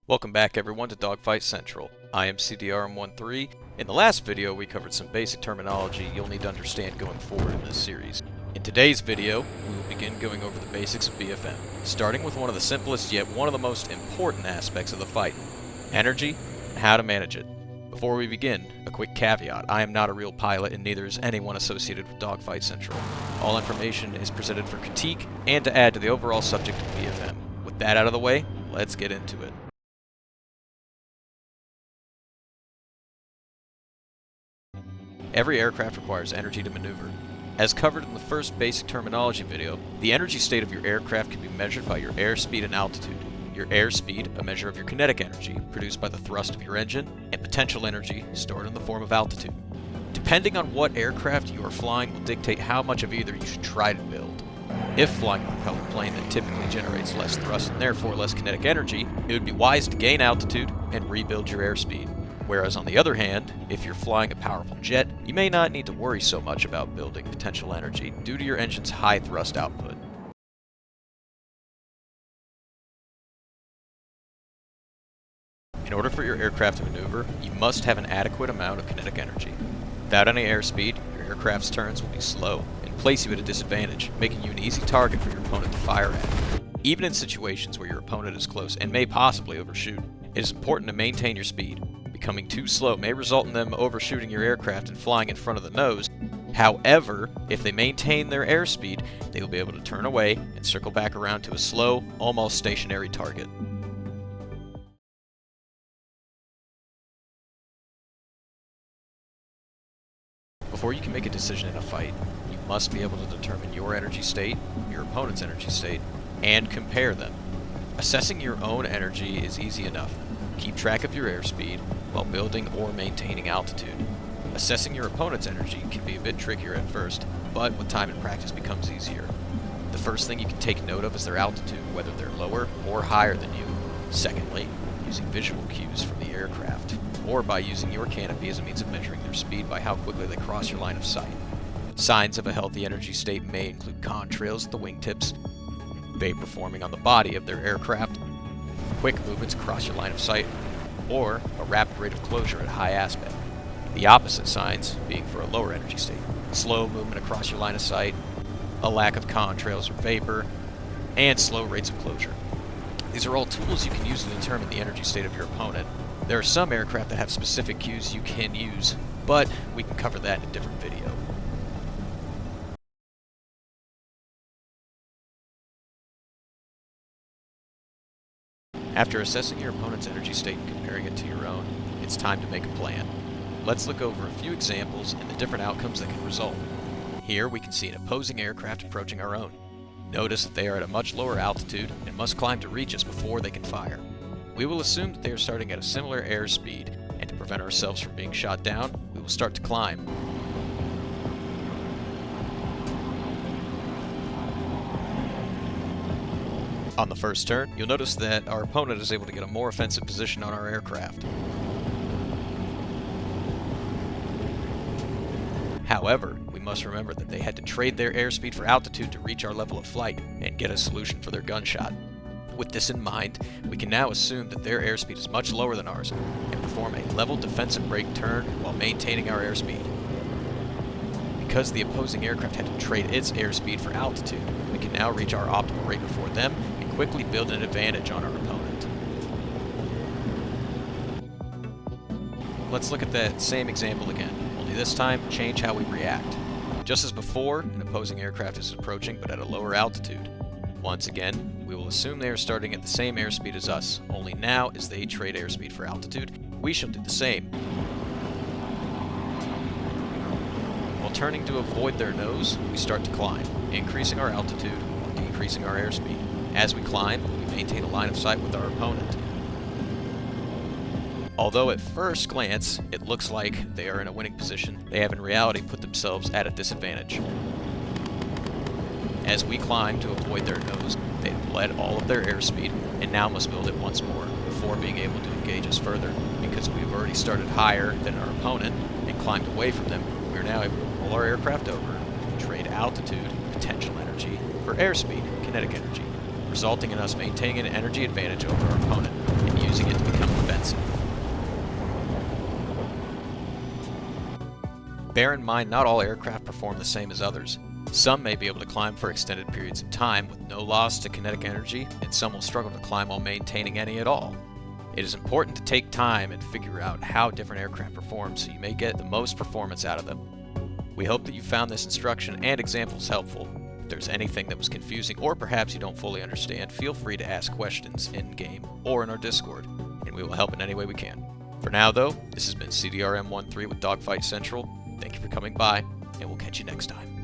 Welcome back everyone to Dogfight Central. I am CDRM13. In the last video we covered some basic terminology you'll need to understand going forward in this series. In today's video, we will begin going over the basics of BFM, starting with one of the simplest yet one of the most important aspects of the fight, energy and how to manage it. Before we begin, a quick caveat: I am not a real pilot and neither is anyone associated with Dogfight Central. All information is presented for critique and to add to the overall subject of BFM. With that out of the way, let's get into it. Every aircraft requires energy to maneuver. As covered in the first basic terminology video, the energy state of your aircraft can be measured by your airspeed and altitude. Your airspeed, a measure of your kinetic energy, produced by the thrust of your engine, and potential energy, stored in the form of altitude. Depending on what aircraft you are flying will dictate how much of either you should try to build. If flying a propellant plane that typically generates less thrust and therefore less kinetic energy, it would be wise to gain altitude and rebuild your airspeed. Whereas on the other hand, if you're flying a powerful jet, you may not need to worry so much about building potential energy due to your engine's high thrust output. In order for your aircraft to maneuver, you must have an adequate amount of kinetic energy. Without any airspeed, your aircraft's turns will be slow and place you at a disadvantage, making you an easy target for your opponent to fire at. Even in situations where your opponent is close and may possibly overshoot, it is important to maintain your speed. Becoming too slow may result in them overshooting your aircraft and flying in front of the nose. However, if they maintain their airspeed, they will be able to turn away and circle back around to a slow, almost stationary target. Before you can make a decision in a fight, you must be able to determine your energy state, your opponent's energy state, and compare them. Assessing your own energy is easy enough. Keep track of your airspeed while building or maintaining altitude. Assessing your opponent's energy can be a bit trickier at first, but with time and practice becomes easier. The first thing you can take note of is their altitude, whether they're lower or higher than you. Secondly, using visual cues from the aircraft, or by using your canopy as a means of measuring their speed by how quickly they cross your line of sight. Signs of a healthy energy state may include contrails at the wingtips, vapor forming on the body of their aircraft, quick movements across your line of sight, or a rapid rate of closure at high aspect. The opposite signs being for a lower energy state: slow movement across your line of sight, a lack of contrails or vapor, and slow rates of closure. These are all tools you can use to determine the energy state of your opponent. There are some aircraft that have specific cues you can use, but we can cover that in a different video. After assessing your opponent's energy state and comparing it to your own, it's time to make a plan. Let's look over a few examples and the different outcomes that can result. Here we can see an opposing aircraft approaching our own. Notice that they are at a much lower altitude and must climb to reach us before they can fire. We will assume that they are starting at a similar airspeed, and to prevent ourselves from being shot down, we will start to climb. On the first turn, you'll notice that our opponent is able to get a more offensive position on our aircraft. However, we must remember that they had to trade their airspeed for altitude to reach our level of flight and get a solution for their gunshot. With this in mind, we can now assume that their airspeed is much lower than ours and perform a level defensive brake turn while maintaining our airspeed. Because the opposing aircraft had to trade its airspeed for altitude, we can now reach our optimal rate before them and quickly build an advantage on our opponent. Let's look at that same example again, only this time change how we react. Just as before, an opposing aircraft is approaching but at a lower altitude. Once again, we will assume they are starting at the same airspeed as us, only now as they trade airspeed for altitude, we shall do the same. While turning to avoid their nose, we start to climb, increasing our altitude while decreasing our airspeed. As we climb, we maintain a line of sight with our opponent. Although at first glance, it looks like they are in a winning position, they have in reality put themselves at a disadvantage. As we climb to avoid their nose, they have bled all of their airspeed and now must build it once more before being able to engage us further. Because we've already started higher than our opponent and climbed away from them, we are now able to roll our aircraft over and trade altitude, potential energy, for airspeed, kinetic energy, resulting in us maintaining an energy advantage over our opponent and using it to Bear in mind, not all aircraft perform the same as others. Some may be able to climb for extended periods of time with no loss to kinetic energy, and some will struggle to climb while maintaining any at all. It is important to take time and figure out how different aircraft perform so you may get the most performance out of them. We hope that you found this instruction and examples helpful. If there's anything that was confusing or perhaps you don't fully understand, feel free to ask questions in-game or in our Discord, and we will help in any way we can. For now though, this has been CDRM-13 with Dogfight Central. Thank you for coming by, and we'll catch you next time.